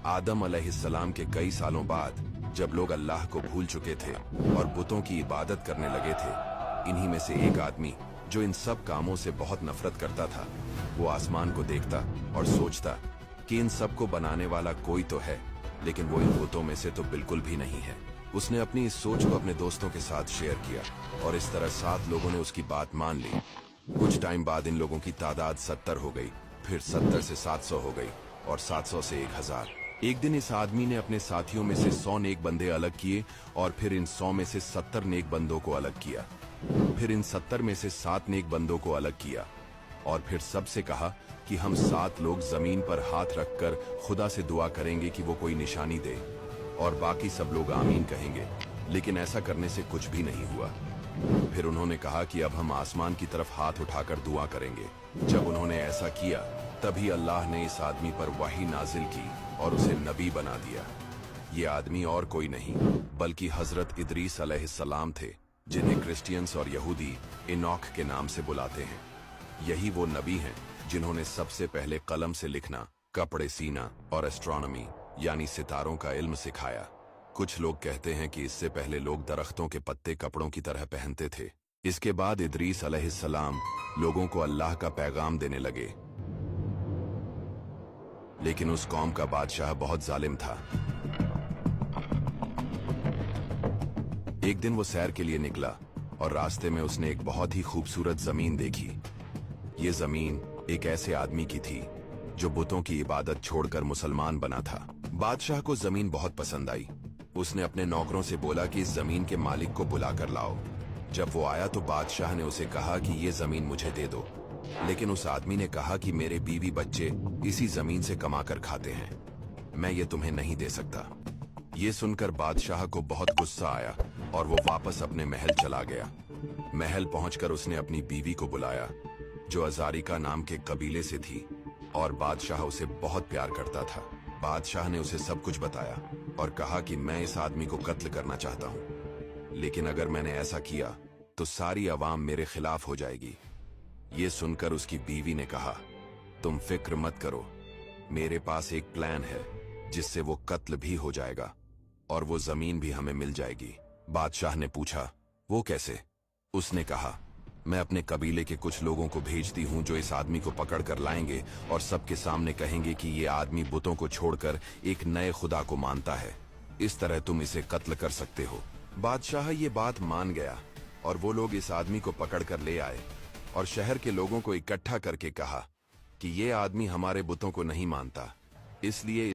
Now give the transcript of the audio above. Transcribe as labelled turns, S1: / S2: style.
S1: आदम अलैहिस्सलाम के कई सालों बाद जब लोग अल्लाह को भूल चुके थे और बुतों की इबादत करने लगे थे, इन्हीं में से एक आदमी जो इन सब कामों से बहुत नफरत करता था, वो आसमान को देखता और सोचता कि इन सब को बनाने वाला कोई तो है, लेकिन वो इन बुतों में से तो बिल्कुल भी नहीं है। उसने अपनी इस सोच को अपने दोस्तों के साथ शेयर किया और इस तरह 7 लोगों ने उसकी बात मान ली। कुछ टाइम बाद इन लोगों की तादाद 70 हो गई, फिर 70 से 700 हो गई और 700 से 1000। एक दिन इस आदमी ने अपने साथियों में से 100 नेक बंदे अलग किए और फिर इन 100 में से 70 नेक बंदों को अलग किया। फिर इन 70 में से 7 नेक बंदों को अलग किया और फिर सबसे कहा कि हम 7 लोग जमीन पर हाथ रखकर खुदा से दुआ करेंगे कि वो कोई निशानी दे, और बाकी सब लोग आमीन कहेंगे। लेकिन ऐसा करने से कुछ भी नहीं हुआ। फिर उन्होंने कहा कि अब हम आसमान की तरफ हाथ उठाकर दुआ करेंगे। जब उन्होंने ऐसा किया तभी अल्लाह ने इस आदमी पर वही नाजिल की और उसे नबी बना दिया। ये आदमी और कोई नहीं बल्कि हजरत इदरीस अलैहिस्सलाम थे, जिन्हें क्रिश्चियंस और यहूदी इनॉक के नाम से बुलाते हैं। यही वो नबी हैं जिन्होंने सबसे पहले कलम से लिखना, कपड़े सीना और एस्ट्रोनॉमी यानी सितारों का इल्म सिखाया। कुछ लोग कहते हैं कि इससे पहले लोग दरख्तों के पत्ते कपड़ों की तरह पहनते थे। इसके बाद इदरीस अलैहिस्सलाम लोगों को अल्लाह का पैगाम देने लगे, लेकिन उस कौम का बादशाह बहुत जालिम था। एक दिन वो सैर के लिए निकला और रास्ते में उसने एक बहुत ही खूबसूरत जमीन देखी। ये जमीन एक ऐसे आदमी की थी जो बुतों की इबादत छोड़कर मुसलमान बना था। बादशाह को जमीन बहुत पसंद आई। उसने अपने नौकरों से बोला कि इस जमीन के मालिक को बुला कर लाओ। जब वो आया तो बादशाह ने उसे कहा कि ये जमीन मुझे दे दो, लेकिन उस आदमी ने कहा कि मेरे बीवी बच्चे इसी जमीन से कमा कर खाते हैं, मैं ये तुम्हें नहीं दे सकता। ये सुनकर बादशाह को बहुत गुस्सा आया और वो वापस अपने महल चला गया। महल पहुंचकर उसने अपनी बीवी को बुलाया, जो अजारिका नाम के कबीले से थी, और बादशाह उसे बहुत प्यार करता था। बादशाह ने उसे सब कुछ बताया और कहा कि मैं इस आदमी को कत्ल करना चाहता हूं, लेकिन अगर मैंने ऐसा किया तो सारी अवाम मेरे खिलाफ हो जाएगी। ये सुनकर उसकी बीवी ने कहा, तुम फिक्र मत करो, मेरे पास एक प्लान है जिससे वो कत्ल भी हो जाएगा और वो जमीन भी हमें मिल जाएगी। बादशाह ने पूछा, वो कैसे? उसने कहा, मैं अपने कबीले के कुछ लोगों को भेजती हूं जो इस आदमी को पकड़ कर लाएंगे और सबके सामने कहेंगे कि ये आदमी बुतों को छोड़कर एक नए खुदा को मानता है। इस तरह तुम इसे कत्ल कर सकते हो। बादशाह ये बात मान गया और वो लोग इस आदमी को पकड़ कर ले आए और शहर के लोगों को इकट्ठा करके कहा कि ये आदमी हमारे बुतों को नहीं मानता, इसलिए